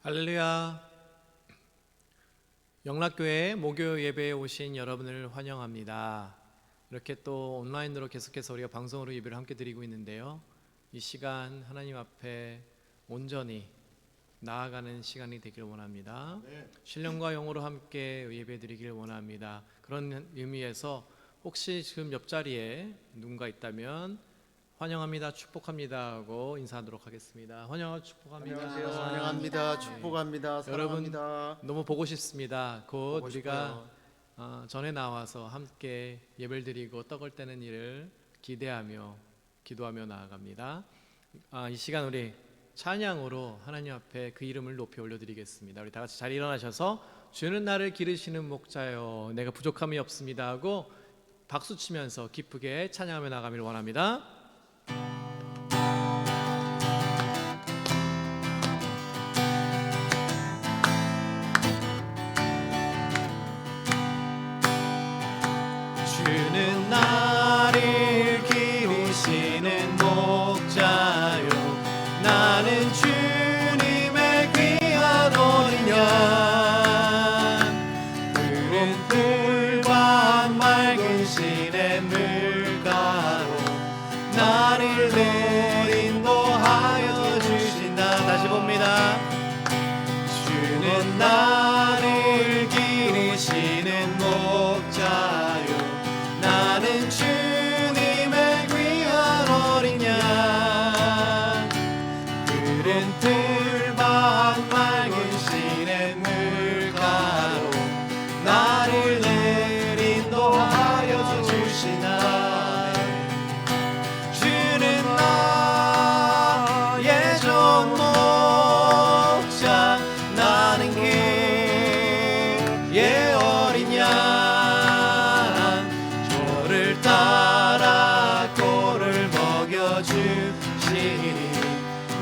할렐루야. 영락교회 목요 예배에 오신 여러분을 환영합니다. 이렇게 또 온라인으로 계속해서 우리가 방송으로 예배를 함께 드리고 있는데요, 이 시간 하나님 앞에 온전히 나아가는 시간이 되기를 원합니다. 신령과 영으로 함께 예배 드리기를 원합니다. 그런 의미에서 혹시 지금 옆자리에 누군가 있다면 환영합니다, 축복합니다 하고 인사하도록 하겠습니다. 환영하고 축복합니다. 안녕하세요. 환영합니다. 축복합니다. 사랑합니다. 여러분 너무 보고 싶습니다. 곧 보고 우리가 전에 나와서 함께 예배를 드리고 떡을 떼는 일을 기대하며 기도하며 나아갑니다. 이 시간 우리 찬양으로 하나님 앞에 그 이름을 높이 올려드리겠습니다. 우리 다 같이 자리 일어나셔서 주는 나를 기르시는 목자요 내가 부족함이 없습니다 하고 박수 치면서 기쁘게 찬양하며 나가기를 원합니다. 주는 나를 기르시는 목자요 나는 주님의 귀한 어린 양 푸른 풀과 맑은 시냇물가로 나를 인도하여 주신다. 다시 봅니다. 주는 나를 기르시는 목자요 나는 주님의 귀한 어린 양 푸른 틀밭 맑은 시냇물가로 나를 인도하여 주시나. 주는 나의 좋은 목자 나는 그의 어린 양 저를 따라 꼴을 먹여주시니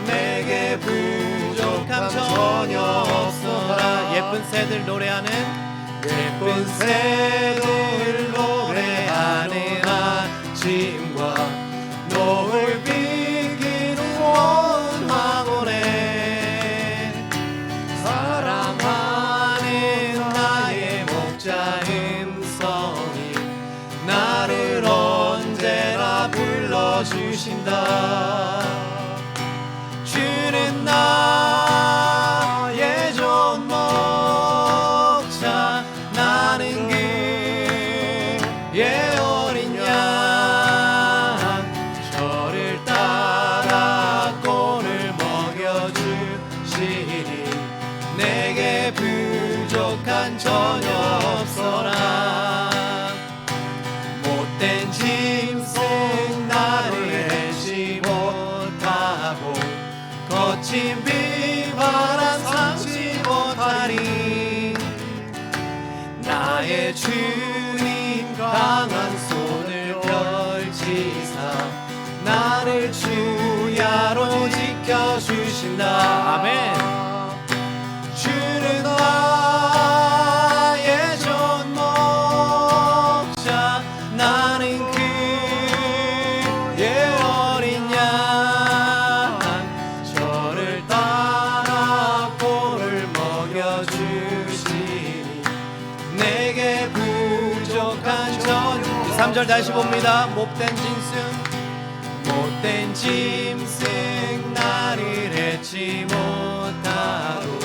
내게 부족함 전혀 없어라. 예쁜 새들 노래하는 아침과 노을 비기는 온 황혼에 사랑하는 나의 목자 음성이 나를 언제나 불러주신다. 주는 나의 좋은 목자 나는 그의 어린 양 저를 따라 꼴을 먹여주시니 내게 부족한 전혀 없어라. 못된 짐승 나를 해치 못하고 거친 비바람 상치 못하리. 나의 주님 강한 손을 펼치사 나를 주야로 지켜주신다. 아멘. 주는 나의 좋은 목자 나는 그의 어린 양 저를 따라 꼴을 먹여주시니 내게 부족한 전혀. 3절 다시 봅니다. 못된 짐승 나를 해치 못하고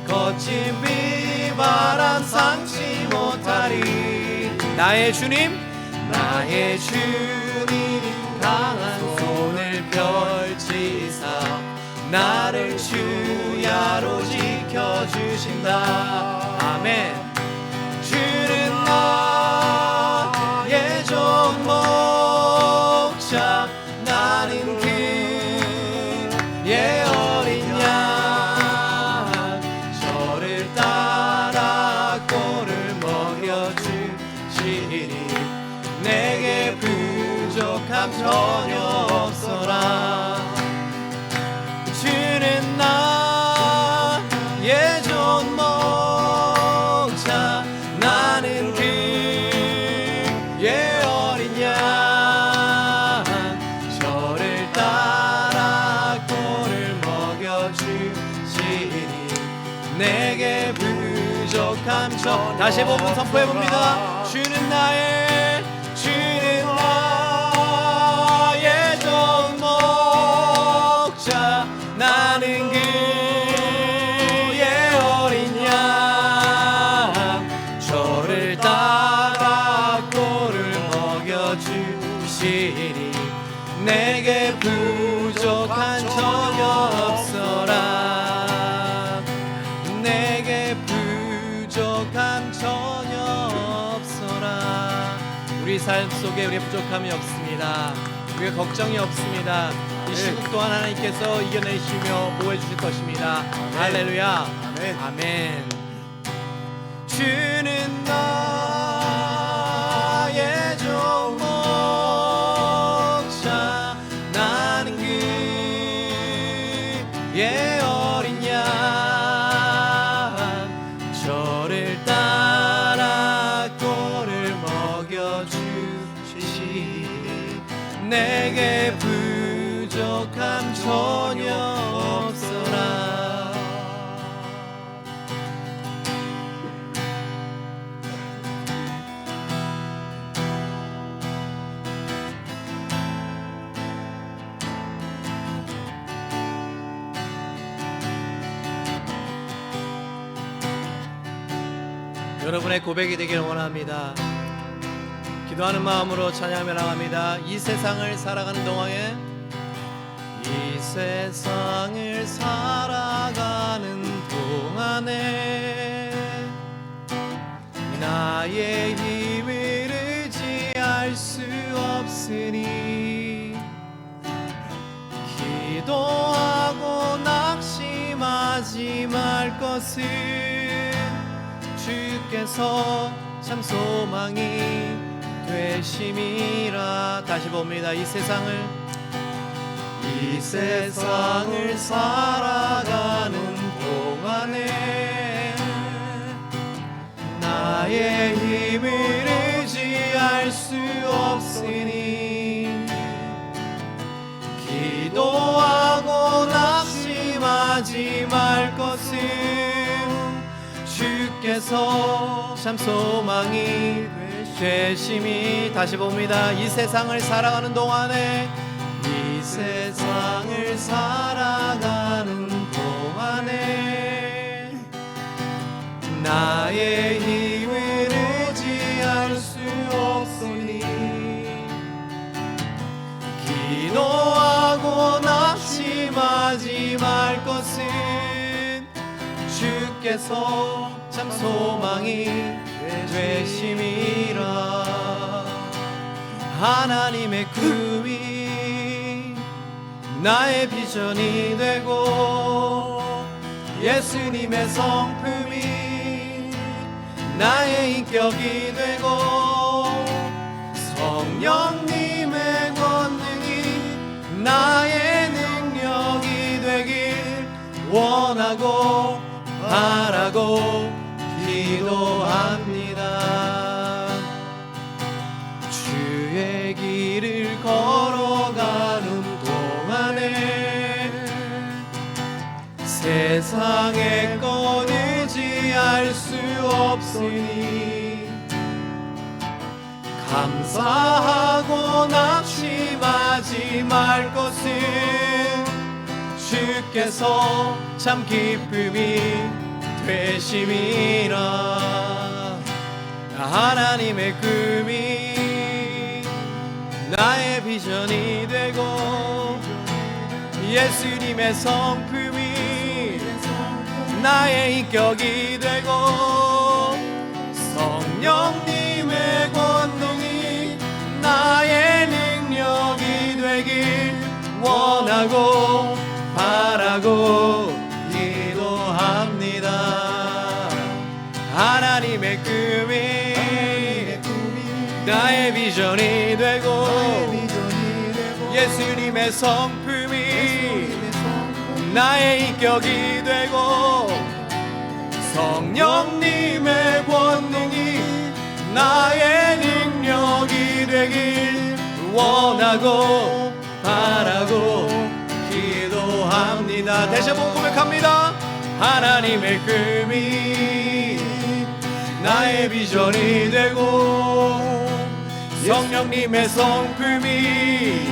거친 비바람 상치 못하리. 나의 주님 강한 손을 펼치사 나를 주야로 지켜주신다. 아멘. 주는 나의 좋은 목자 나는 그의 어린 양 저를 따라 꼴을 먹여주시니 내게 부족함 전혀 없어라. 주는 나의 좋은 목자 나는 그의 어린 양 저를 따라 꼴을 먹여주시니 내게 부족함 전 다시 한번 선포해 봅니다. 주는 나의 좋은 목자 나는 그의 어린 양 저를 따라 꼴을 먹여주시리 내게 부족한 전혀 없어라 내게 부족함 전혀 없어라. 우리 삶 속에 우리의 부족함이 없습니다. 우리의 걱정이 없습니다. 이 시국 또한 하나님께서 이겨내시며 보호해 주실 것입니다. 할렐루야. 아멘. 주는 나의 좋은 목자 나는 그의 어린 양 저를 따라 꼴을 먹여주시리 내게 부족함 전혀 없어라. 여러분의 고백이 되기를 원합니다. 기도하는 마음으로 찬양하며 나갑니다. 이 세상을 살아가는 동안에 이 세상을 살아가는 동안에 나의 힘을 의지할 수 없으니 기도하고 낙심하지 말 것을 주께서 참 소망이 되심이라. 다시 봅니다. 이 세상을 살아가는 동안에 나의 힘을 의지할 수 없으니 기도하고 낙심하지 말 것을 주께서 참 소망이 되심이. 다시 봅니다. 이 세상을 살아가는 동안에 이 세상을 살아가는 동안에 나의 힘을 의지할 수 없으니 기도하고 낙심하지 말 것은 주께서 참 소망이 되심이라. 하나님의 꿈이 나의 비전이 되고 예수님의 성품이 나의 인격이 되고 성령님의 권능이 나의 능력이 되길 원하고 바라고 기도합니다. 주의 길을 걸어가는 동안에 세상의 것 의지할 수 없으니 감사하고 낙심하지 말 것은 주께서 참 기쁨이 되심이라. 하나님의 꿈이 나의 비전이 되고 예수님의 성품이 나의 인격이 되고 성령님의 권능이 나의 능력이 되길 원하고 바라고 기도합니다. 하나님의 꿈이 나의 비전이 되고 예수님의 성품이 나의 인격이 되고 성령님의 권능이 나의 능력이 되길 원하고 바라고 기도합니다. 다시 한번 고백합니다. 하나님의 꿈이 나의 비전이 되고 성령님의 성품이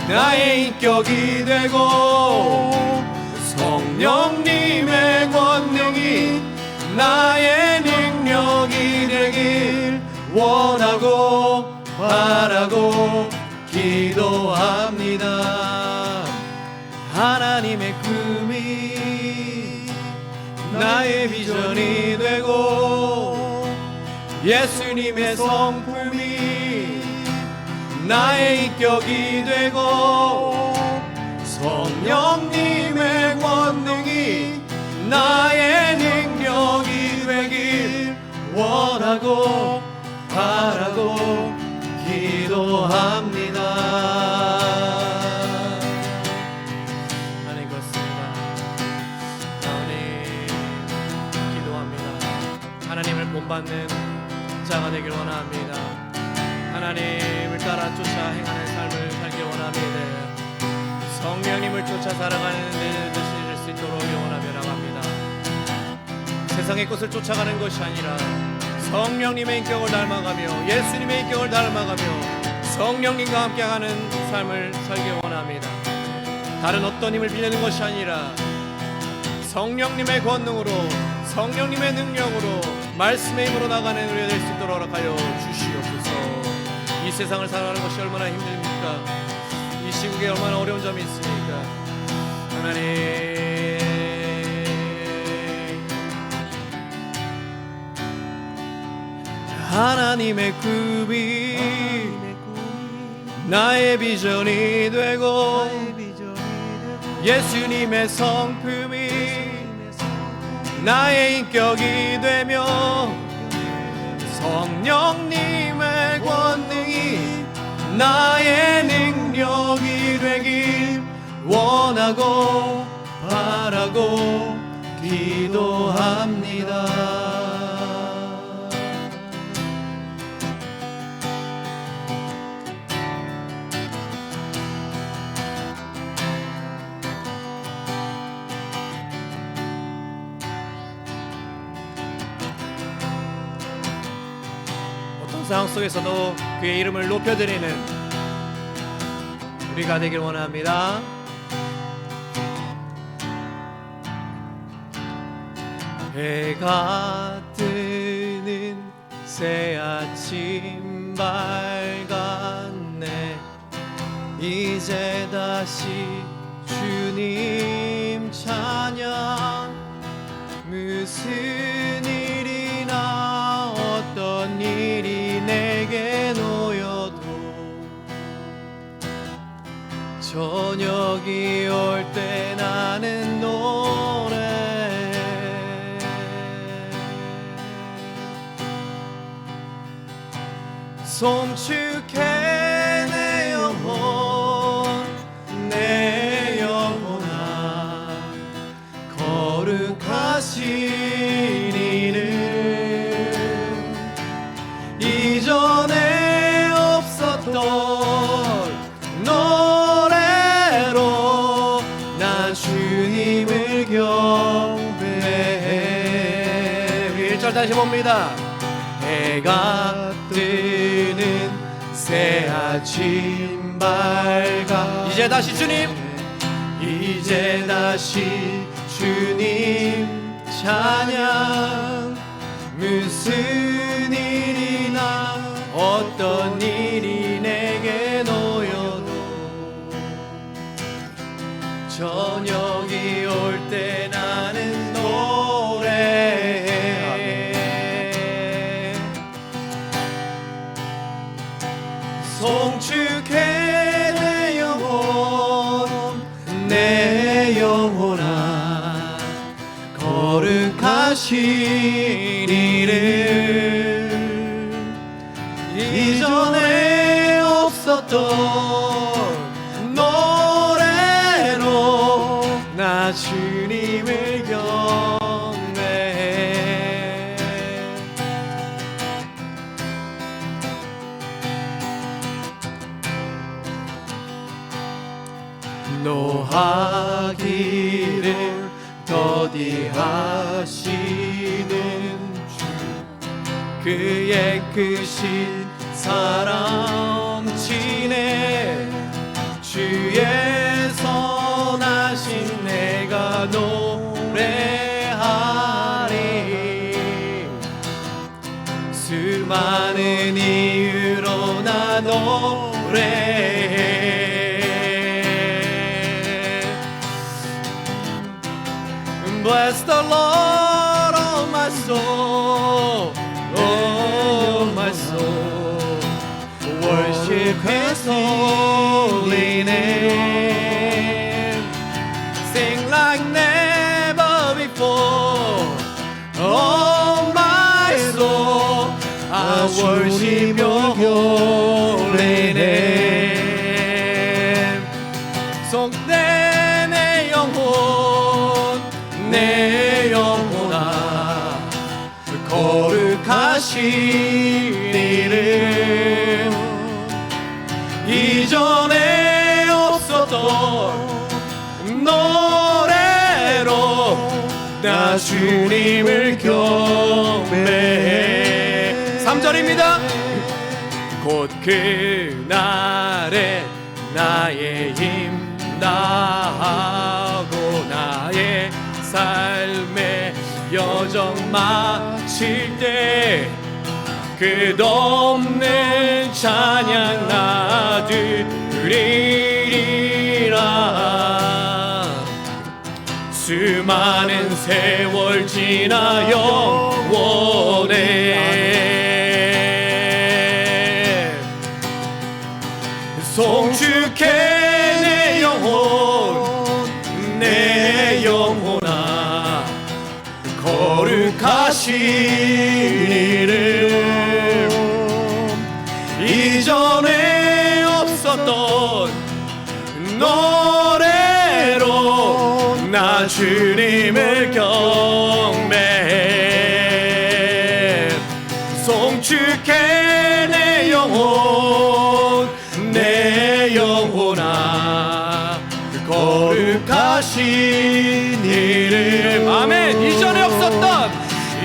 나의 인격이 되고 성령님의 권능이 나의 능력이 되길 원하고 바라고 기도합니다. 하나님의 꿈이 나의 비전이 되고 예수님의 성품이 나의 인격이 되고 성령님의 권능이 나의 능력이 되길 원하고 바라고 기도합니다. 하나님 그렇습니다. 하나님 기도합니다. 하나님을 본받는 자가 되길 원합니다. 하나님을 따라 쫓아 행하는 삶을 살길 원합니다. 성령님을 쫓아 살아가는 데 되실 수 있도록 영원하며 나갑니다. 세상의 것을 쫓아가는 것이 아니라 성령님의 인격을 닮아가며 예수님의 인격을 닮아가며 성령님과 함께하는 삶을 살기 원합니다. 다른 어떤 힘을 빌리는 것이 아니라 성령님의 권능으로 성령님의 능력으로 말씀의 힘으로 나가는 우리가 될 수 있도록 허락하여 주시옵소서. 이 세상을 살아가는 것이 얼마나 힘듭니까? 이 시국에 얼마나 어려운 점이 있습니까? 하나님 하나님의 꿈이 나의 비전이 되고 예수님의 성품이 나의 인격이 되며 성령님의 권능이 나의 능력이 되길 원하고 바라고 기도합니다. 상황 속에서도 그의 이름을 높여드리는 우리가 되길 원합니다. 해가 뜨는 새 아침 밝았네. 이제 다시 주님 찬양. 무슨 일이나 어떤 일이 내게 놓여도 저녁이 올 때 나는 노래 송축해 내 영혼 내 영혼아 거룩하신 이전에 없었던 노래로 난 주님을 경배해. 1절 다시 봅니다. 해가 뜨는 새 아침 밝아. 이제 다시 주님, 이제 다시 주님 찬양. 무슨 일이나 어떤 일이 내게 놓여도 저녁이 올 때 나는 노래해. 송축해 내 영혼 내 영혼아 거룩하신 이름 이전에 없었던 노래로 나 주님을 경배해. 노하기를 더 더디하시는 주 그의 크신 사랑 친해 주의 선하신 내가 노래하리 수많은 이유로 나 노래해 Bless the Lord, oh my soul, oh my soul. Worship His holy name. Sing like never before, oh my soul. I worship Your holy name. 속내 내 영혼 내 영혼아 거룩하신 이름 이전에 없었던 노래로 나 주님을 경배해 3절입니다 곧 그날에 나의 힘 다하고 나의 삶의 여정 마칠 때 끝없는 찬양 나 드리리라 수많은 세월 지나 영원해 송축해 내 영혼 내 영혼아 거룩하신 이름 이전에 없었던 노래로 나 주님을 경배해 송축해 내 영혼 내 영혼아 거룩하신 이름 아멘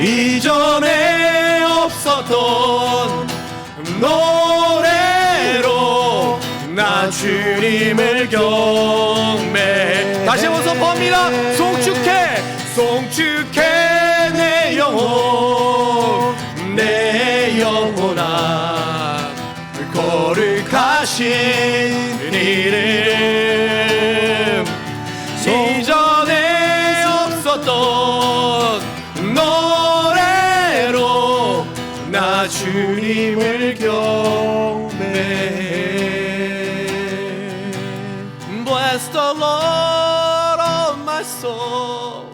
이전에 없었던 노래로 나 주님을 경배 다시 한번 선포합니다 송축해 내 영혼 내 영혼아 거룩하신 이름 이전에 없었던 노래로 나 주님을 경배해 Bless the Lord, oh my soul,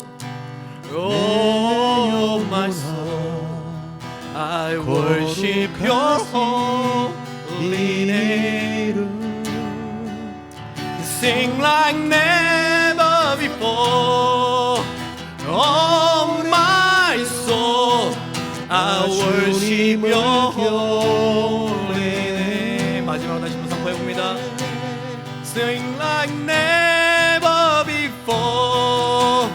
oh my soul I worship Your holy name Sing like never before Oh my soul I worship Your holy name 마지막으로 다시 한번 선포해봅니다 Sing like never before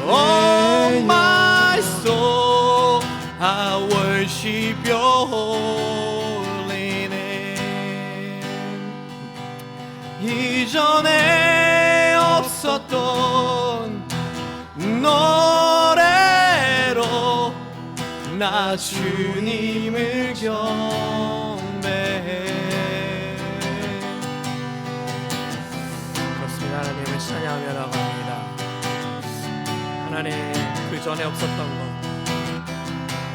Oh my soul I worship Your holy name 이전에 없었던 노래로 나 주님을 경배해 그렇습니다 하나님을 찬양하며 나갑니다 하나님 그 전에 없었던 것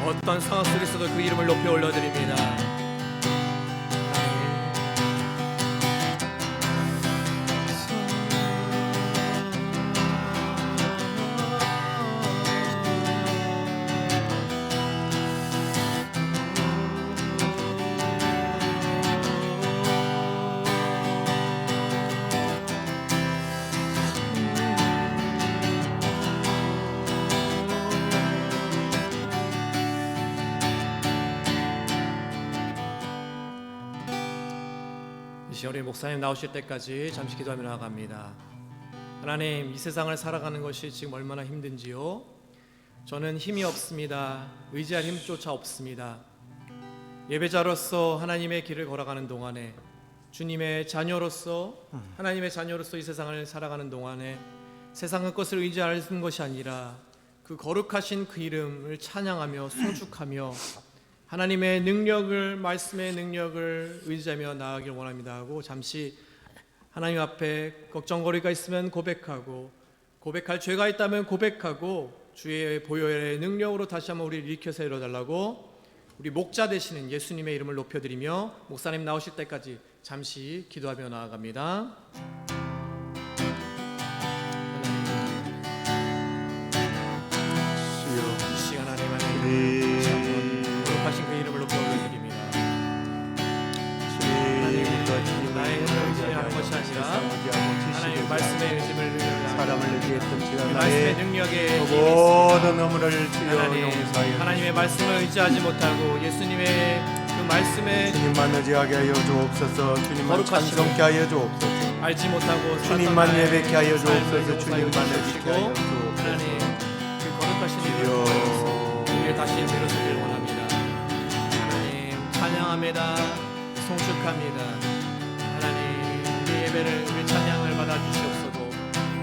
어떤 상황 속에서도 그 이름을 높이 올려드립니다 우리 목사님 나오실 때까지 잠시 기도하며 나아갑니다. 하나님, 이 세상을 살아가는 것이 지금 얼마나 힘든지요. 저는 힘이 없습니다. 의지할 힘조차 없습니다. 예배자로서 하나님의 길을 걸어가는 동안에, 주님의 자녀로서, 하나님의 자녀로서 이 세상을 살아가는 동안에 세상의 것을 의지하는 것이 아니라 그 거룩하신 그 이름을 찬양하며 송축하며 하나님의 능력을, 말씀의 능력을 의지하며 나아가길 원합니다 하고, 잠시 하나님 앞에 걱정거리가 있으면 고백하고, 고백할 죄가 있다면 고백하고, 주의 보혈의 능력으로 다시 한번 우리를 일으켜서 이뤄달라고 우리 목자 되시는 예수님의 이름을 높여드리며 목사님 나오실 때까지 잠시 기도하며 나아갑니다. 이 시간 하나님 거룩하신 그 이름을 높여 올려드립니다. 하나님, 나의 힘을 의지하는 것이 아니라 하나님의 말씀의 의심을 사람을 의지했던 지가 말씀의 나의 능력에 모든 허물을 주여 하나님, 용서하여 하나님의 말씀을 의지하지 못하고 예수님의 그 말씀에 주님만 의지하게 하여 주옵소서. 주님만 거룩하시고 찬송케 하여 주옵소서. 알지 못하고 주님만 사탄의 예배케 하여 삶을 주옵소서. 주님만 용서하여 의지케 하여 주시고, 하나님, 주옵소서. 그 거룩하신 이름을 통해서 우리를 다시 내려서기를 원합니다. 하나님, 찬양합니다. 송축합니다. 하나님, 우리 예배를, 우리 찬양을 받아주시옵소서.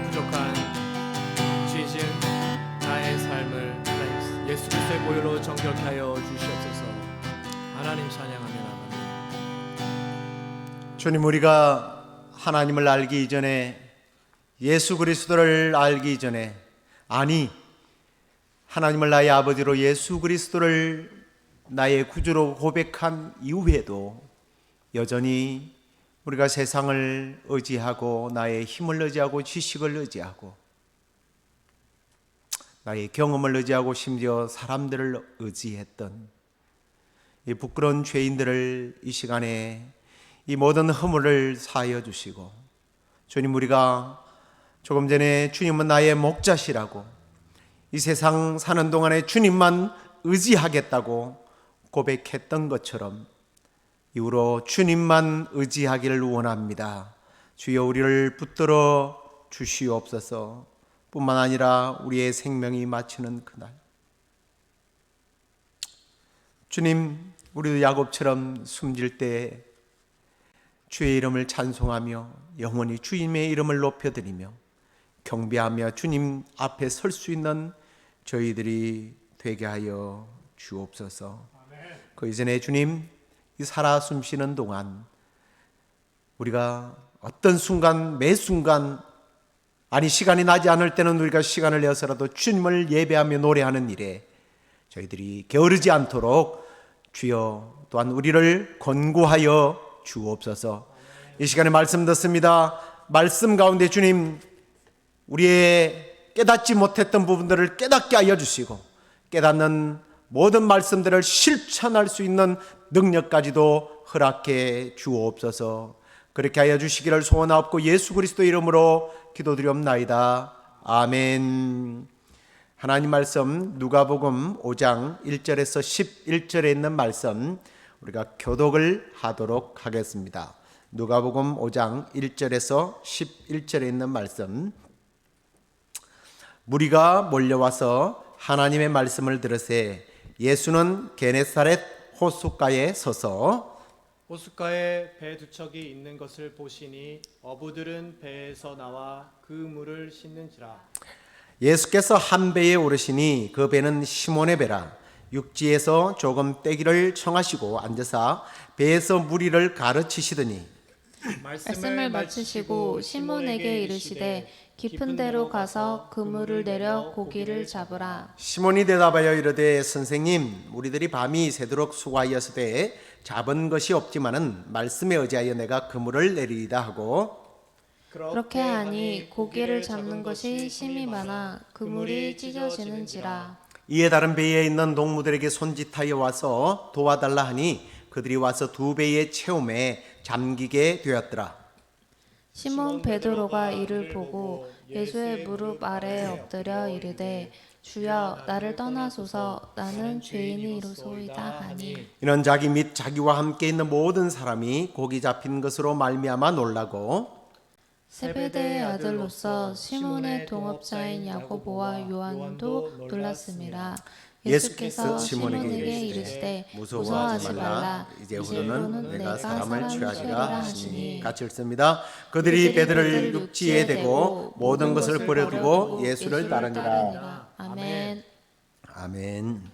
부족한 죄진 나의 삶을 하나님, 예수 그리스도의 보혈로 정결케 하여 주시옵소서. 하나님 찬양하며 나갑니다. 주님, 우리가 하나님을 알기 이전에, 예수 그리스도를 알기 이전에, 아니 하나님을 나의 아버지로 예수 그리스도를 나의 구주로 고백한 이후에도 여전히 우리가 세상을 의지하고 나의 힘을 의지하고 지식을 의지하고 나의 경험을 의지하고 심지어 사람들을 의지했던 이 부끄러운 죄인들을 이 시간에 이 모든 허물을 사하여 주시고, 주님, 우리가 조금 전에 주님은 나의 목자시라고 이 세상 사는 동안에 주님만 의지하겠다고 고백했던 것처럼 이후로 주님만 의지하기를 원합니다. 주여, 우리를 붙들어 주시옵소서. 뿐만 아니라 우리의 생명이 마치는 그날, 주님, 우리도 야곱처럼 숨질 때 주의 이름을 찬송하며 영원히 주님의 이름을 높여드리며 경배하며 주님 앞에 설 수 있는 저희들이 되게 하여 주옵소서. 그 이전에 주님, 이 살아 숨쉬는 동안 우리가 어떤 순간, 매 순간, 아니 시간이 나지 않을 때는 우리가 시간을 내어서라도 주님을 예배하며 노래하는 일에 저희들이 게으르지 않도록 주여 또한 우리를 권고하여 주옵소서. 이 시간에 말씀 듣습니다. 말씀 가운데 주님, 우리의 깨닫지 못했던 부분들을 깨닫게 하여 주시고, 깨닫는 모든 말씀들을 실천할 수 있는 능력까지도 허락해 주옵소서. 그렇게 하여 주시기를 소원하옵고 예수 그리스도 이름으로 기도드리옵나이다. 아멘. 하나님 말씀 누가복음 5장 1절에서 11절에 있는 말씀 우리가 교독을 하도록 하겠습니다. 누가복음 5장 1절에서 11절에 있는 말씀. 무리가 몰려와서 하나님의 말씀을 들으세 예수는 게네사렛 호숫가에 서서 호숫가에 배 두 척이 있는 것을 보시니 어부들은 배에서 나와 그 물을 씻는지라. 예수께서 한 배에 오르시니 그 배는 시몬의 배라. 육지에서 조금 떼기를 청하시고 앉으사 배에서 무리를 가르치시더니 말씀을 마치시고 시몬에게 이르시되 깊은 데로 가서 그물을 내려 고기를 잡으라. 시몬이 대답하여 이르되 선생님, 우리들이 밤이 새도록 수고하였으되 잡은 것이 없지만은 말씀에 의지하여 내가 그물을 내리리다 하고, 그렇게 하니 고기를 잡는 것이 심히 많아 그물이 찢어지는지라. 이에 다른 배에 있는 동무들에게 손짓하여 와서 도와달라 하니 그들이 와서 두 배의 채움에 잠기게 되었더라. 시몬 베드로가 이를 보고 예수의 무릎 아래에 엎드려 이르되 주여, 나를 떠나소서, 나는 죄인이로소이다 하니. 이는 자기 및 자기와 함께 있는 모든 사람이 고기 잡힌 것으로 말미암아 놀라고 세베대의 아들로서 시몬의 동업자인 야고보와 요한도 놀랐습니다. 예수께서 시몬에게 이르시되 무서워하지 말라. 이제부로는 내가 사람을 취하리라 하시니. 같이 읽습니다. 그들이 베드로를 육지에 대고 모든 것을 버려두고 예수를 따르니라. 아멘. 아멘.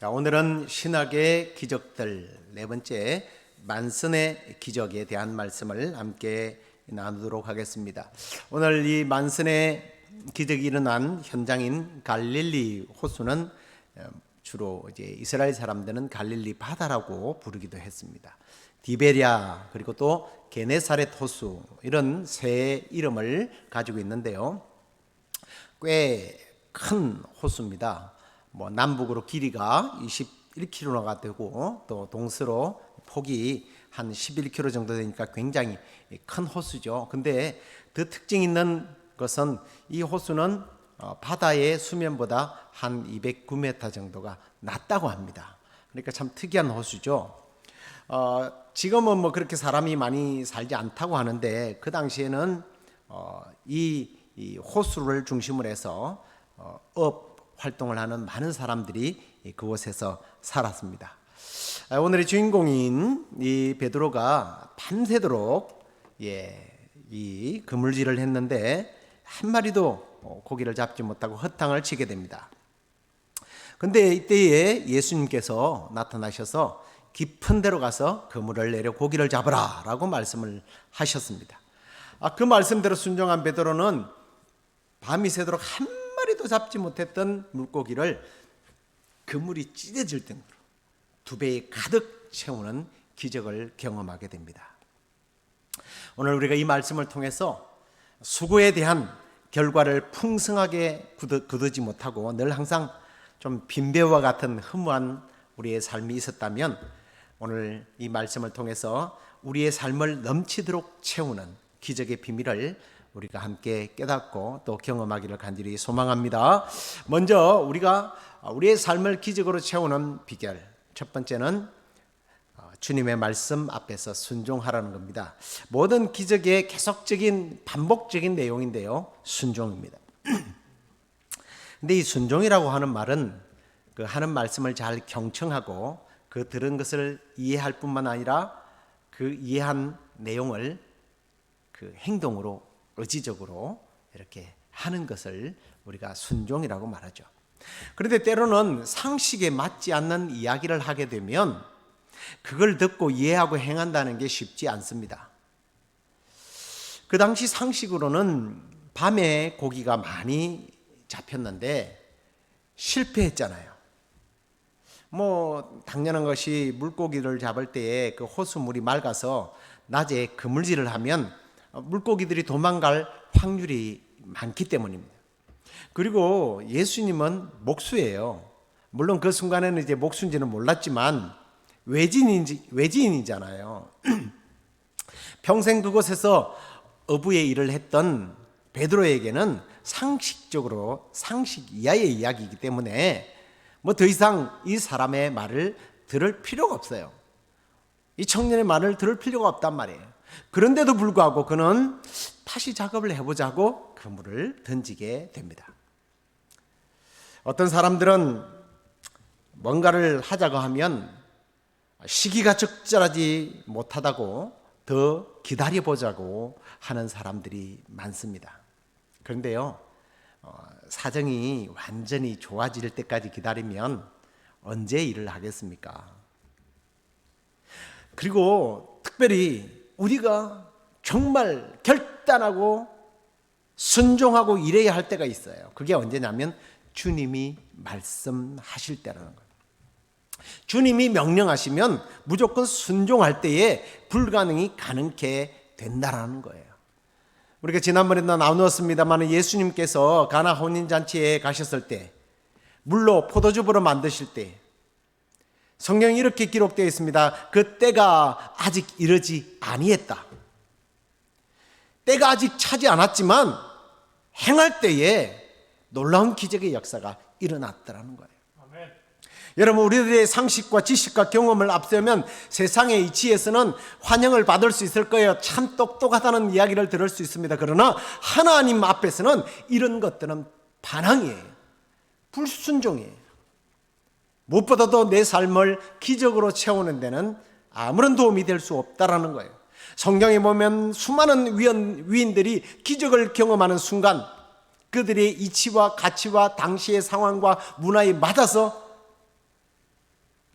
자, 오늘은 신학의 기적들 네 번째 만선의 기적에 대한 말씀을 함께 나누도록 하겠습니다. 오늘 이 만선의 기적이 일어난 현장인 갈릴리 호수는 주로 이제 이스라엘 사람들은 갈릴리 바다라고 부르기도 했습니다. 디베랴 그리고 또 게네사렛 호수 이런 세 이름을 가지고 있는데요. 꽤 큰 호수입니다. 남북으로 길이가 21km가 되고 또 동서로 폭이 한 11km 정도 되니까 굉장히 큰 호수죠. 근데 더 특징 있는 것은 이 호수는 바다의 수면보다 한 209m 정도가 낮다고 합니다. 그러니까 참 특이한 호수죠. 지금은 뭐 그렇게 사람이 많이 살지 않다고 하는데 그 당시에는 이 호수를 중심으로 해서 업 활동을 하는 많은 사람들이 그곳에서 살았습니다. 오늘의 주인공인 이 베드로가 밤새도록 이 그물질을 했는데 한 마리도 고기를 잡지 못하고 허탕을 치게 됩니다. 근데 이때에 예수님께서 나타나셔서 깊은 데로 가서 그물을 내려 고기를 잡으라 라고 말씀을 하셨습니다. 그 말씀대로 순종한 베드로는 밤이 새도록 한 마리도 잡지 못했던 물고기를 그물이 찢어질 정도로 2배에 가득 채우는 기적을 경험하게 됩니다. 오늘 우리가 이 말씀을 통해서 수고에 대한 결과를 풍성하게 거두지 못하고 늘 항상 좀 빈배와 같은 허무한 우리의 삶이 있었다면 오늘 이 말씀을 통해서 우리의 삶을 넘치도록 채우는 기적의 비밀을 우리가 함께 깨닫고 또 경험하기를 간절히 소망합니다. 먼저 우리가 우리의 삶을 기적으로 채우는 비결 첫 번째는 주님의 말씀 앞에서 순종하라는 겁니다. 모든 기적의 계속적인 반복적인 내용인데요. 순종입니다. 근데 이 순종이라고 하는 말은 그 하는 말씀을 잘 경청하고 그 들은 것을 이해할 뿐만 아니라 그 이해한 내용을 그 행동으로 의지적으로 이렇게 하는 것을 우리가 순종이라고 말하죠. 그런데 때로는 상식에 맞지 않는 이야기를 하게 되면 그걸 듣고 이해하고 행한다는 게 쉽지 않습니다. 그 당시 상식으로는 밤에 고기가 많이 잡혔는데 실패했잖아요. 당연한 것이 물고기를 잡을 때에 그 호수물이 맑아서 낮에 그물질을 하면 물고기들이 도망갈 확률이 많기 때문입니다. 그리고 예수님은 목수예요. 물론 그 순간에는 이제 목수인지는 몰랐지만 외지인이잖아요. 평생 그곳에서 어부의 일을 했던 베드로에게는 상식적으로 상식 이하의 이야기이기 때문에 더 이상 이 사람의 말을 들을 필요가 없어요. 이 청년의 말을 들을 필요가 없단 말이에요. 그런데도 불구하고 그는 다시 작업을 해보자고 그물을 던지게 됩니다. 어떤 사람들은 뭔가를 하자고 하면 시기가 적절하지 못하다고 더 기다려보자고 하는 사람들이 많습니다. 그런데요, 사정이 완전히 좋아질 때까지 기다리면 언제 일을 하겠습니까? 그리고 특별히 우리가 정말 결단하고 순종하고 일해야 할 때가 있어요. 그게 언제냐면 주님이 말씀하실 때라는 거예요. 주님이 명령하시면 무조건 순종할 때에 불가능이 가능케 된다라는 거예요. 우리가 지난번에도 나누었습니다만 예수님께서 가나 혼인잔치에 가셨을 때 물로 포도주부로 만드실 때 성경에 이렇게 기록되어 있습니다. 그 때가 아직 이르지 아니했다. 때가 아직 차지 않았지만 행할 때에 놀라운 기적의 역사가 일어났더라는 거예요. 여러분, 우리들의 상식과 지식과 경험을 앞세우면 세상의 이치에서는 환영을 받을 수 있을 거예요. 참 똑똑하다는 이야기를 들을 수 있습니다. 그러나 하나님 앞에서는 이런 것들은 반항이에요. 불순종이에요. 무엇보다도 내 삶을 기적으로 채우는 데는 아무런 도움이 될 수 없다라는 거예요. 성경에 보면 수많은 위인들이 기적을 경험하는 순간 그들의 이치와 가치와 당시의 상황과 문화에 맞아서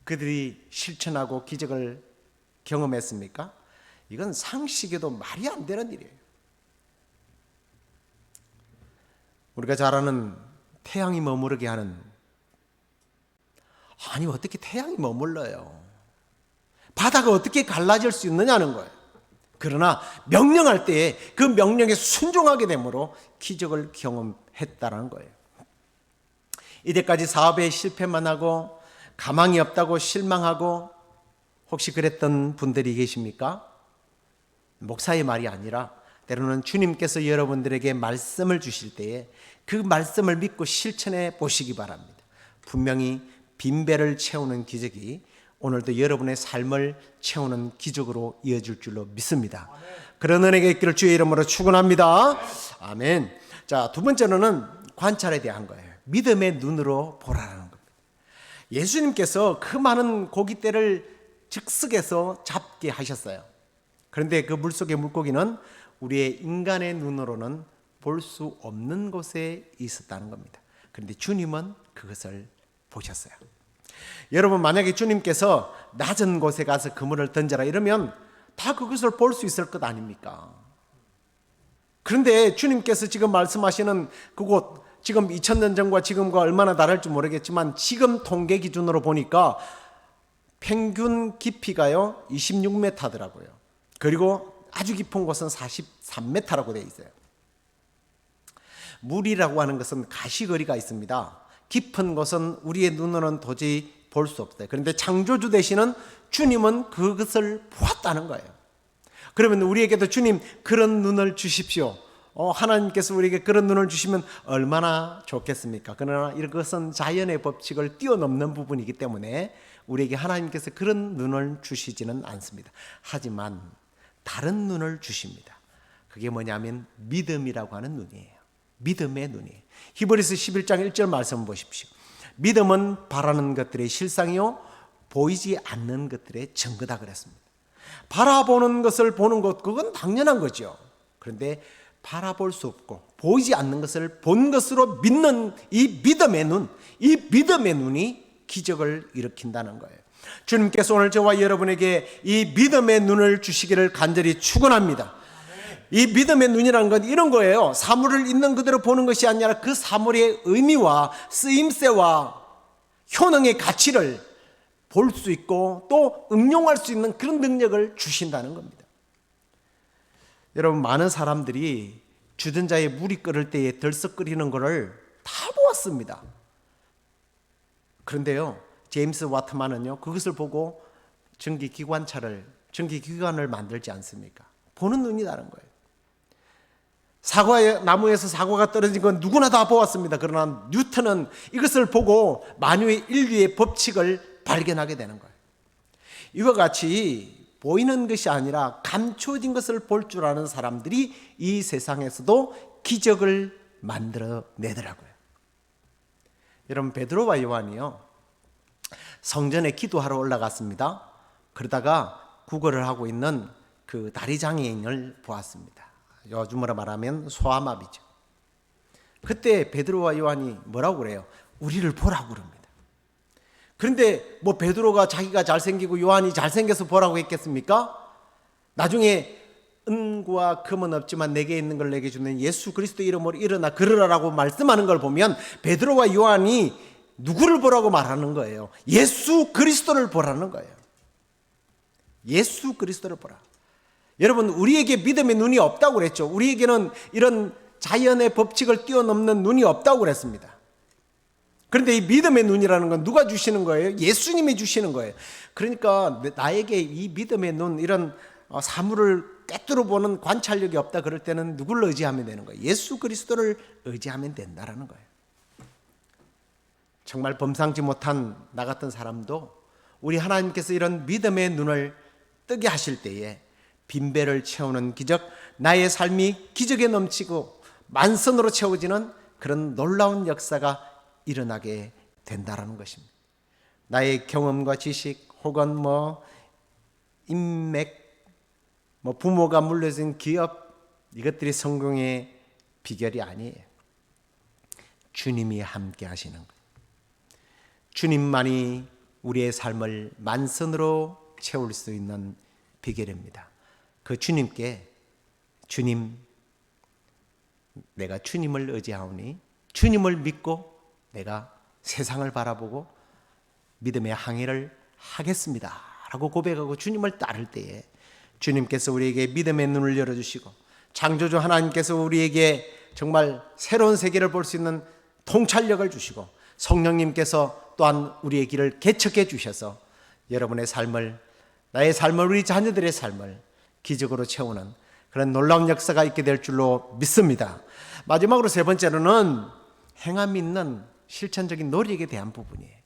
그들이 실천하고 기적을 경험했습니까? 이건 상식에도 말이 안 되는 일이에요. 우리가 잘 아는 태양이 머무르게 하는, 아니 어떻게 태양이 머물러요? 바다가 어떻게 갈라질 수 있느냐는 거예요. 그러나 명령할 때에 그 명령에 순종하게 되므로 기적을 경험했다는 거예요. 이때까지 사업에 실패만 하고 가망이 없다고 실망하고 혹시 그랬던 분들이 계십니까? 목사의 말이 아니라 때로는 주님께서 여러분들에게 말씀을 주실 때에 그 말씀을 믿고 실천해 보시기 바랍니다. 분명히 빈배를 채우는 기적이 오늘도 여러분의 삶을 채우는 기적으로 이어질 줄로 믿습니다. 그런 은혜가 있기를 주의 이름으로 축원합니다. 아멘. 자, 두 번째로는 관찰에 대한 거예요. 믿음의 눈으로 보라는 겁니다. 예수님께서 그 많은 고깃대를 즉석에서 잡게 하셨어요. 그런데 그 물속의 물고기는 우리의 인간의 눈으로는 볼 수 없는 곳에 있었다는 겁니다. 그런데 주님은 그것을 보셨어요. 여러분, 만약에 주님께서 낮은 곳에 가서 그물을 던져라 이러면 다 그것을 볼 수 있을 것 아닙니까? 그런데 주님께서 지금 말씀하시는 그곳, 지금 2000년 전과 지금과 얼마나 다를지 모르겠지만 지금 통계 기준으로 보니까 평균 깊이가요 26m더라고요. 그리고 아주 깊은 곳은 43m라고 되어 있어요. 물이라고 하는 것은 가시거리가 있습니다. 깊은 곳은 우리의 눈으로는 도저히 볼 수 없어요. 그런데 창조주 되시는 주님은 그것을 보았다는 거예요. 그러면 우리에게도 주님 그런 눈을 주십시오. 하나님께서 우리에게 그런 눈을 주시면 얼마나 좋겠습니까? 그러나 이것은 자연의 법칙을 뛰어넘는 부분이기 때문에 우리에게 하나님께서 그런 눈을 주시지는 않습니다. 하지만 다른 눈을 주십니다. 그게 뭐냐면 믿음이라고 하는 눈이에요. 믿음의 눈이에요. 히브리서 11장 1절 말씀 보십시오. 믿음은 바라는 것들의 실상이요 보이지 않는 것들의 증거다 그랬습니다. 바라보는 것을 보는 것, 그건 당연한 거죠. 그런데 바라볼 수 없고 보이지 않는 것을 본 것으로 믿는 이 믿음의 눈, 이 믿음의 눈이 기적을 일으킨다는 거예요. 주님께서 오늘 저와 여러분에게 이 믿음의 눈을 주시기를 간절히 축원합니다. 이 믿음의 눈이라는 건 이런 거예요. 사물을 있는 그대로 보는 것이 아니라 그 사물의 의미와 쓰임새와 효능의 가치를 볼 수 있고 또 응용할 수 있는 그런 능력을 주신다는 겁니다. 여러분, 많은 사람들이 주전자에 물이 끓을 때에 들썩거리는 것을 다 보았습니다. 그런데요, 제임스 와트만은요 그것을 보고 전기기관을 만들지 않습니까? 보는 눈이 다른 거예요. 나무에서 사과가 떨어진 건 누구나 다 보았습니다. 그러나 뉴턴은 이것을 보고 만유의 인류의 법칙을 발견하게 되는 거예요. 이와 같이 보이는 것이 아니라 감춰진 것을 볼 줄 아는 사람들이 이 세상에서도 기적을 만들어내더라고요. 여러분, 베드로와 요한이요 성전에 기도하러 올라갔습니다. 그러다가 구걸을 하고 있는 그 다리 장애인을 보았습니다. 요즘으로 말하면 소아마비죠. 그때 베드로와 요한이 뭐라고 그래요? 우리를 보라고 그럽니다. 그런데 뭐 베드로가 자기가 잘생기고 요한이 잘생겨서 보라고 했겠습니까? 나중에 은과 금은 없지만 내게 있는 걸 내게 주는 예수 그리스도 이름으로 일어나 걸으라라고 말씀하는 걸 보면 베드로와 요한이 누구를 보라고 말하는 거예요? 예수 그리스도를 보라는 거예요. 예수 그리스도를 보라. 여러분, 우리에게 믿음의 눈이 없다고 그랬죠. 우리에게는 이런 자연의 법칙을 뛰어넘는 눈이 없다고 그랬습니다. 그런데 이 믿음의 눈이라는 건 누가 주시는 거예요? 예수님이 주시는 거예요. 그러니까 나에게 이 믿음의 눈, 이런 사물을 꿰뚫어 보는 관찰력이 없다 그럴 때는 누구를 의지하면 되는 거예요? 예수 그리스도를 의지하면 된다라는 거예요. 정말 범상치 못한 나 같은 사람도 우리 하나님께서 이런 믿음의 눈을 뜨게 하실 때에 빈배를 채우는 기적, 나의 삶이 기적에 넘치고 만선으로 채워지는 그런 놀라운 역사가 일어나게 된다라는 것입니다. 나의 경험과 지식 혹은 인맥, 부모가 물려준 기업, 이것들이 성공의 비결이 아니에요. 주님이 함께 하시는 거예요. 주님만이 우리의 삶을 만선으로 채울 수 있는 비결입니다. 그 주님께 주님, 내가 주님을 의지하오니 주님을 믿고 내가 세상을 바라보고 믿음의 항해를 하겠습니다 라고 고백하고 주님을 따를 때에 주님께서 우리에게 믿음의 눈을 열어주시고 창조주 하나님께서 우리에게 정말 새로운 세계를 볼 수 있는 통찰력을 주시고 성령님께서 또한 우리의 길을 개척해 주셔서 여러분의 삶을, 나의 삶을, 우리 자녀들의 삶을 기적으로 채우는 그런 놀라운 역사가 있게 될 줄로 믿습니다. 마지막으로 세 번째로는 행함 있는 실천적인 노력에 대한 부분이에요.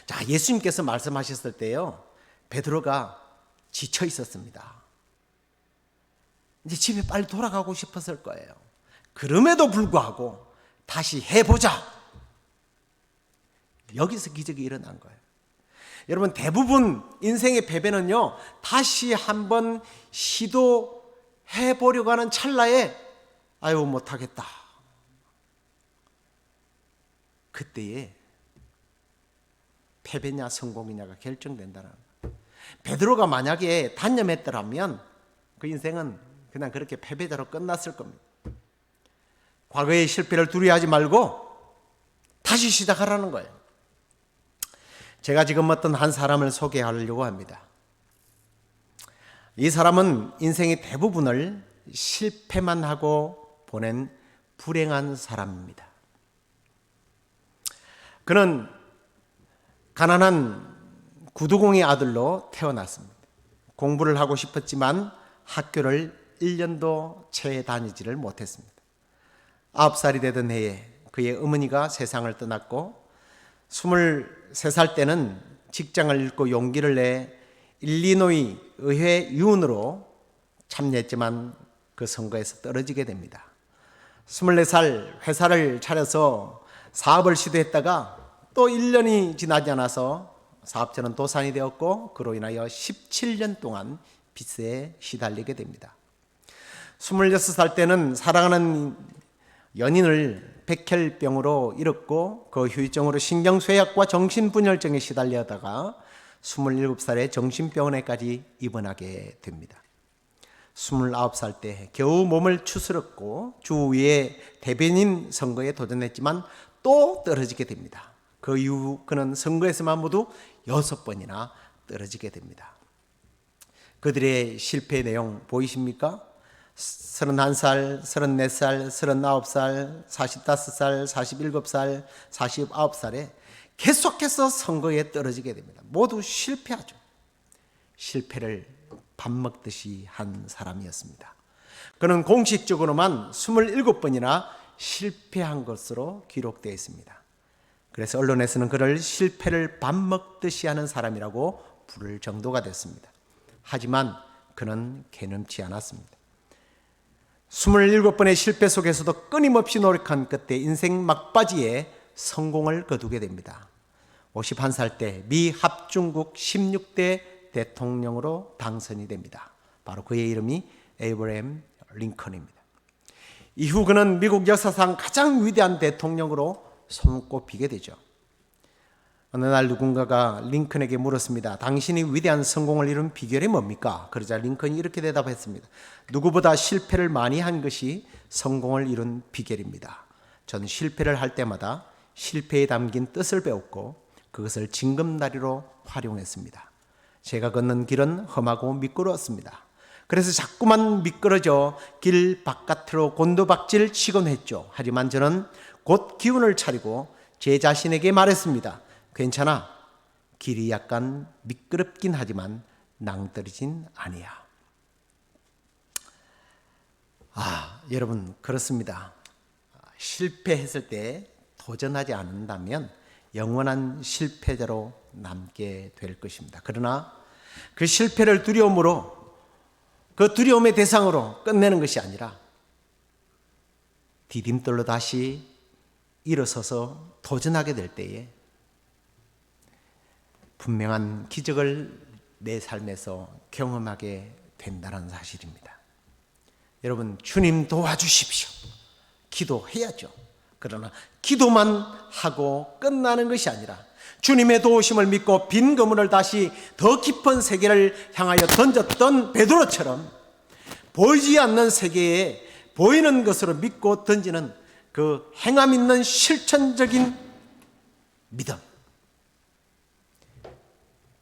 자, 예수님께서 말씀하셨을 때요, 베드로가 지쳐 있었습니다. 이제 집에 빨리 돌아가고 싶었을 거예요. 그럼에도 불구하고 다시 해보자. 여기서 기적이 일어난 거예요. 여러분, 대부분 인생의 패배는요, 다시 한번 시도해보려고 하는 찰나에 아유 못하겠다. 그때에 패배냐 성공이냐가 결정된다는 거예요. 베드로가 만약에 단념했더라면 그 인생은 그냥 그렇게 패배자로 끝났을 겁니다. 과거의 실패를 두려워하지 말고 다시 시작하라는 거예요. 제가 지금 어떤 한 사람을 소개하려고 합니다. 이 사람은 인생의 대부분을 실패만 하고 보낸 불행한 사람입니다. 그는 가난한 구두공의 아들로 태어났습니다. 공부를 하고 싶었지만 학교를 1년도 채 다니지를 못했습니다. 9살이 되던 해에 그의 어머니가 세상을 떠났고 23살 때는 직장을 잃고 용기를 내 일리노이 의회 의원으로 참여했지만 그 선거에서 떨어지게 됩니다. 24살 회사를 차려서 사업을 시도했다가 또 1년이 지나지 않아서 사업자는 도산이 되었고 그로 인하여 17년 동안 빚에 시달리게 됩니다. 26살 때는 사랑하는 연인을 백혈병으로 잃었고 그 후유증으로 신경쇠약과 정신분열증에 시달려다가 27살에 정신병원에까지 입원하게 됩니다. 29살 때 겨우 몸을 추스렸고 주위의 대변인 선거에 도전했지만 또 떨어지게 됩니다. 그 이후 그는 선거에서만 모두 6번이나 떨어지게 됩니다. 그들의 실패 내용 보이십니까? 31살, 34살, 39살, 45살, 47살, 49살에 계속해서 선거에 떨어지게 됩니다. 모두 실패하죠. 실패를 밥 먹듯이 한 사람이었습니다. 그는 공식적으로만 27번이나 실패한 것으로 기록되어 있습니다. 그래서 언론에서는 그를 실패를 밥 먹듯이 하는 사람이라고 부를 정도가 됐습니다. 하지만 그는 개념치 않았습니다. 27번의 실패 속에서도 끊임없이 노력한 끝에 인생 막바지에 성공을 거두게 됩니다. 51살 때 미 합중국 16대 대통령으로 당선이 됩니다. 바로 그의 이름이 에이브러햄 링컨입니다. 이후 그는 미국 역사상 가장 위대한 대통령으로 손꼽히게 되죠. 어느 날 누군가가 링컨에게 물었습니다. 당신이 위대한 성공을 이룬 비결이 뭡니까? 그러자 링컨이 이렇게 대답했습니다. 누구보다 실패를 많이 한 것이 성공을 이룬 비결입니다. 저는 실패를 할 때마다 실패에 담긴 뜻을 배웠고 그것을 징검다리로 활용했습니다. 제가 걷는 길은 험하고 미끄러웠습니다. 그래서 자꾸만 미끄러져 길 바깥으로 곤두박질 치곤 했죠. 하지만 저는 곧 기운을 차리고 제 자신에게 말했습니다. 괜찮아. 길이 약간 미끄럽긴 하지만 낭떠러진 아니야. 여러분 그렇습니다. 실패했을 때 도전하지 않는다면 영원한 실패자로 남게 될 것입니다. 그러나 그 실패를 두려움으로, 그 두려움의 대상으로 끝내는 것이 아니라 디딤돌로 다시 일어서서 도전하게 될 때에 분명한 기적을 내 삶에서 경험하게 된다는 사실입니다. 여러분, 주님 도와주십시오. 기도해야죠. 그러나 기도만 하고 끝나는 것이 아니라 주님의 도우심을 믿고 빈 그물을 다시 더 깊은 세계를 향하여 던졌던 베드로처럼 보이지 않는 세계에 보이는 것으로 믿고 던지는 그 행함 있는 실천적인 믿음,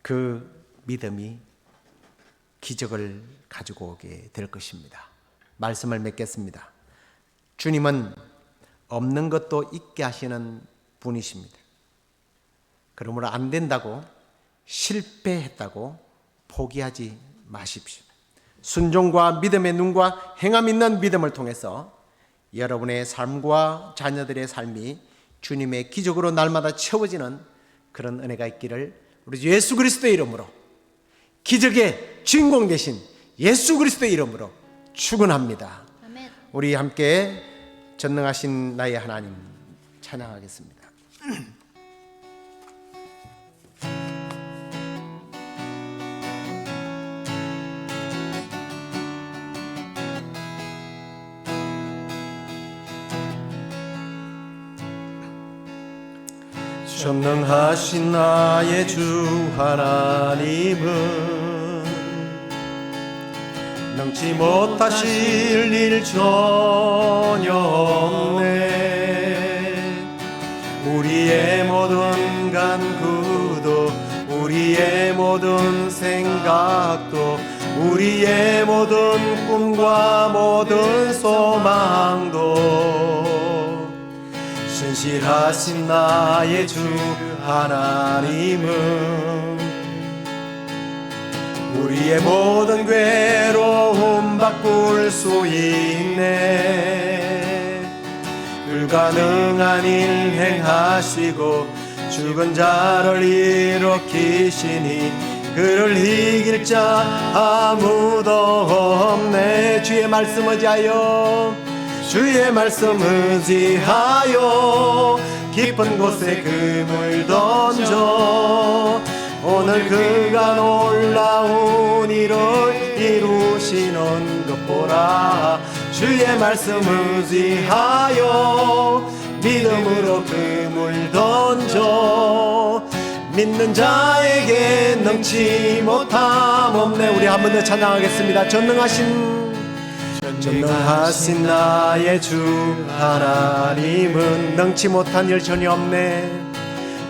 그 믿음이 기적을 가지고 오게 될 것입니다. 말씀을 맺겠습니다. 주님은 없는 것도 있게 하시는 분이십니다. 그러므로 안 된다고, 실패했다고 포기하지 마십시오. 순종과 믿음의 눈과 행함 있는 믿음을 통해서 여러분의 삶과 자녀들의 삶이 주님의 기적으로 날마다 채워지는 그런 은혜가 있기를 우리 예수 그리스도의 이름으로, 기적의 주인공 되신 예수 그리스도의 이름으로 축원합니다. 아멘. 우리 함께 전능하신 나의 하나님 찬양하겠습니다. 전능하신 나의 주 하나님은 능치 못하실 일 전혀 없네. 우리의 모든 간구도, 우리의 모든 생각도, 우리의 모든 꿈과 모든 소망도 신실하신 나의 주 하나님은 우리의 모든 괴로움 바꿀 수 있네. 불가능한 일 행하시고 죽은 자를 일으키시니 그를 이길 자 아무도 없네. 주의 말씀 의지하여, 주의 말씀 의지하여 깊은 곳에 금을 던져 오늘 그가 놀라운 일을 이루시는 것 보라. 주의 말씀 의지하여 믿음으로 금을 던져 믿는 자에게 능치 못함 없네. 우리 한 번 더 찬양하겠습니다. 전능하신 나의 주 하나님은 능치 못한 일 전혀 없네.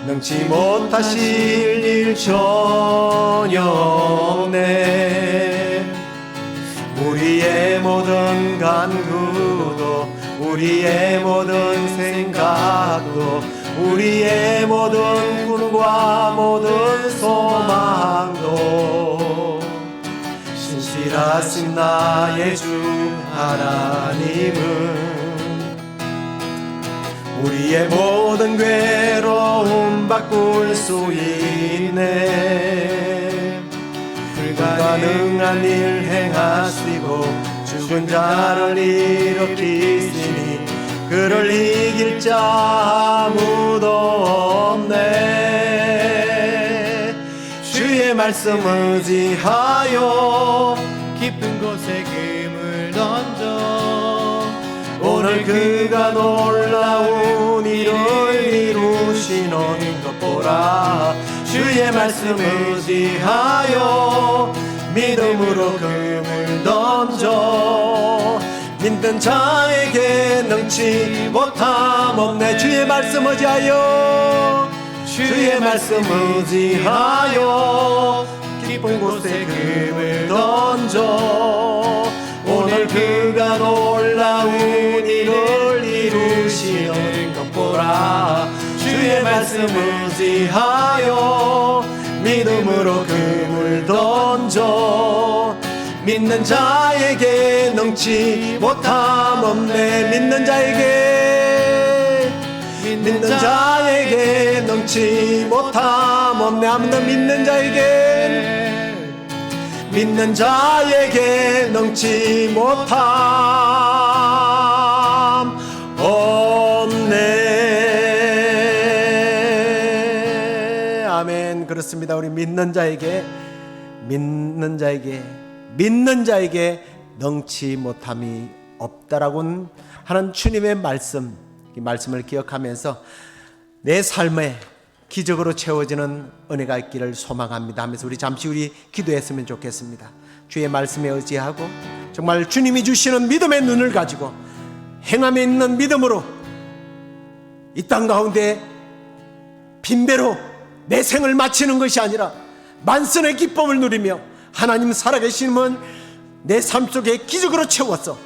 능치 못하실 일 전혀 없네. 우리의 모든 간구도, 우리의 모든 생각도, 우리의 모든 꿈과 모든 소망도 신실하신 나의 주 하나님은 우리의 모든 괴로움 바꿀 수 있네. 불가능한 일 행하시고 죽은 자를 일으키시니 그를 이길 자 아무도 없네. 주의 말씀 의지하여 깊은 곳에 금을 던져 오늘 그가 놀라운 일을 이루시는 것 보라. 주의 말씀 의지하여 믿음으로 금을 던져 믿는 자에게 능치 못함 없네. 주의 말씀 의지하여, 주의 말씀 의지하여 깊은 곳에 금을 던져 오늘 그가 놀라운 일을 이루시는 것 보라. 주의 말씀 의지하여 믿음으로 금을 던져 믿는 자에게 능치 못함 없네. 믿는 자에게, 믿는 자에게 넘치 못함 없네. 한 번 더 믿는 자에게 넘치 못함 없네. 아멘. 그렇습니다. 우리 믿는 자에게 넘치 못함이 없다라고 하는 주님의 말씀, 이 말씀을 기억하면서 내 삶에 기적으로 채워지는 은혜가 있기를 소망합니다 하면서 우리 잠시 기도했으면 좋겠습니다. 주의 말씀에 의지하고 정말 주님이 주시는 믿음의 눈을 가지고 행함에 있는 믿음으로 이 땅 가운데 빈배로 내 생을 마치는 것이 아니라 만선의 기쁨을 누리며 하나님 살아계시는 내 삶 속에 기적으로 채워서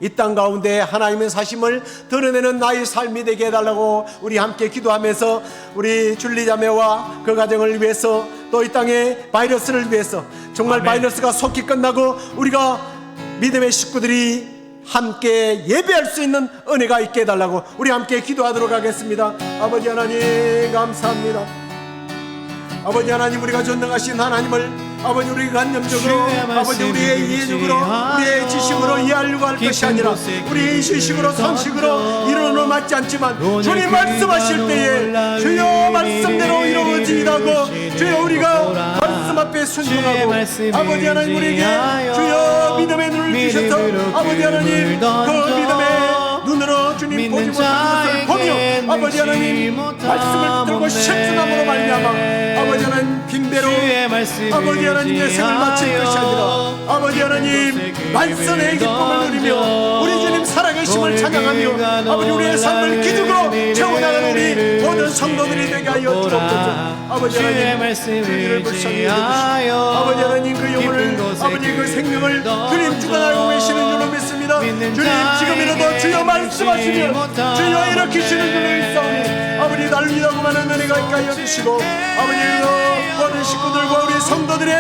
이 땅 가운데 하나님의 사심을 드러내는 나의 삶이 되게 해달라고 우리 함께 기도하면서 우리 줄리자매와 그 가정을 위해서 또 이 땅의 바이러스를 위해서 정말 아멘. 바이러스가 속히 끝나고 우리가 믿음의 식구들이 함께 예배할 수 있는 은혜가 있게 해달라고 우리 함께 기도하도록 하겠습니다. 아버지 하나님 감사합니다. 아버지 하나님, 우리가 전능하신 하나님을 아버지 우리가 간념적으로 아버지 우리의 이해적으로 우리의 지식으로 이해하려고 할 것이 아니라 우리의 지식으로 선식으로 이루어는 맞지 않지만 주님 말씀하실 때에 주여 말씀대로 이루어지다고 주여 우리가 말씀 앞에 순종하고 아버지 하나님 우리에게 주여 믿음의 눈을 주셔서 아버지 하나님 그 믿음의 눈으로 주님 보지 못한 것을 보며 아버지 하나님 말씀을 들고 실천함으로 말미암아 아버지 하나님 빈배로 아버지 하나님 내 생을 마칠 것이 아니라 아버지 하나님 만선의 기쁨을 누리며 우리 주님 살아계심을 찬양하며 아버지 우리의 삶을 기적으로 채워나가는 우리 모든 성도들이 되게 하여 주옵소서. 아버지 하나님 주님을 불쌍히 여겨주시고 아버지 하나님 그 영혼을 아버지 그 생명을 주님 주관하고 계시는 줄로 믿습니다. 주님 지금이라도 주여 말씀하시면 주여 일으키시는 줄로 있사오니 아버지 날 위하고 많은 은혜가 있게 하여 주시고 아버지 모든 식구들과 우리 성도들의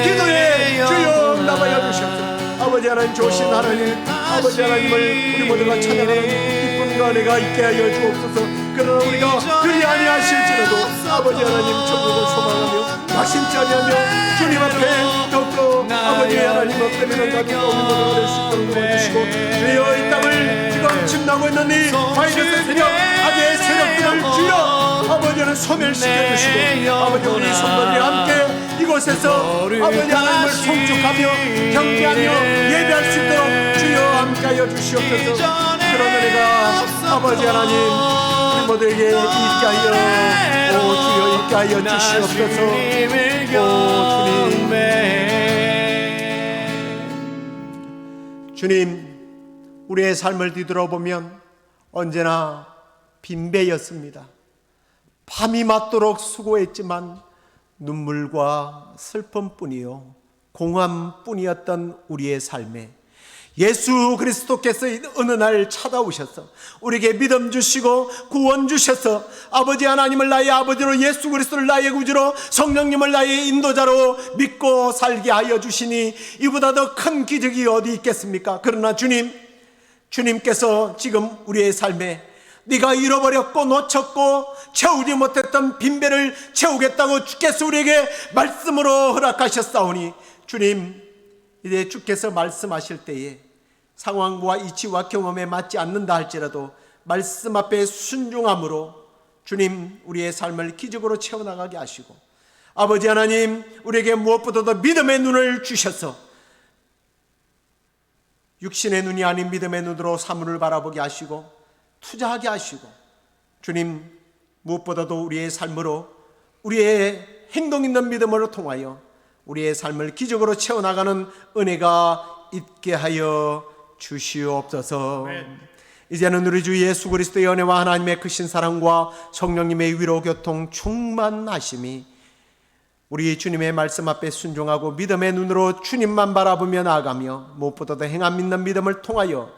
기도에 주여 응답하여 주시옵소서. 아버지 하나님 좋으신 하나님 아버지 하나님을 우리 모두가 찬양하는 기쁨과 은혜가 있게 하여 주옵소서. 그러나 우리가 그리 아니하실지라도 아버지 하나님 천국을 소망하며 낙심치 아니하며 주님 앞에 더욱더 아버지 하나님 앞에 내는 가지고 우리 모두가 될 수 있도록 도와주시고 주여 이 땅을 지금 침나고 있는 이 바이러스 세력 악의 세력들을 주여 아버지 하나님 소멸시켜 주시고 아버지 우리 성도들이 함께 이곳에서 아버지 하나님을 송축하며 경배하며 예배할 수 있도록 주여 함께하여 주시옵소서. 그런 은혜가 아버지 하나님 우리 모두에게 있게 하여 오 주여 있게 하여 주시옵소서. 오 주님 우리의 삶을 뒤돌아보면 언제나 빈배였습니다. 밤이 맞도록 수고했지만 눈물과 슬픔뿐이요 공허함뿐이었던 우리의 삶에 예수 그리스도께서 어느 날 찾아오셔서 우리에게 믿음 주시고 구원 주셔서 아버지 하나님을 나의 아버지로 예수 그리스도를 나의 구주로 성령님을 나의 인도자로 믿고 살게 하여 주시니 이보다 더 큰 기적이 어디 있겠습니까? 그러나 주님께서 지금 우리의 삶에 네가 잃어버렸고 놓쳤고 채우지 못했던 빈배를 채우겠다고 주께서 우리에게 말씀으로 허락하셨사오니 주님 이제 주께서 말씀하실 때에 상황과 이치와 경험에 맞지 않는다 할지라도 말씀 앞에 순종함으로 주님 우리의 삶을 기적으로 채워나가게 하시고 아버지 하나님 우리에게 무엇보다도 믿음의 눈을 주셔서 육신의 눈이 아닌 믿음의 눈으로 사물을 바라보게 하시고 투자하게 하시고 주님 무엇보다도 우리의 삶으로 우리의 행동 있는 믿음으로 통하여 우리의 삶을 기적으로 채워나가는 은혜가 있게 하여 주시옵소서. 이제는 우리 주 예수 그리스도의 은혜와 하나님의 크신 사랑과 성령님의 위로 교통 충만하심이 우리 주님의 말씀 앞에 순종하고 믿음의 눈으로 주님만 바라보며 나아가며 무엇보다도 행함 있는 믿음을 통하여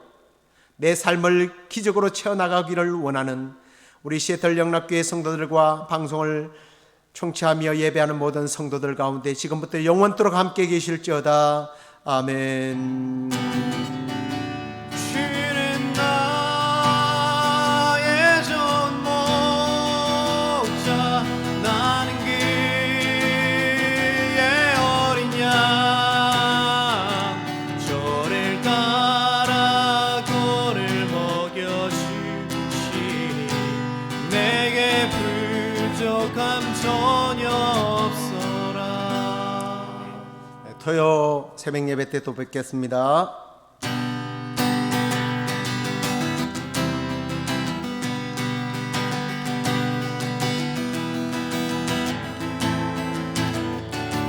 내 삶을 기적으로 채워나가기를 원하는 우리 시애틀 영락교회 성도들과 방송을 청취하며 예배하는 모든 성도들 가운데 지금부터 영원토록 함께 계실지어다. 아멘. 주는 나의 전모 부족함 전혀 없어라. 토요 새벽 예배 때 또 뵙겠습니다.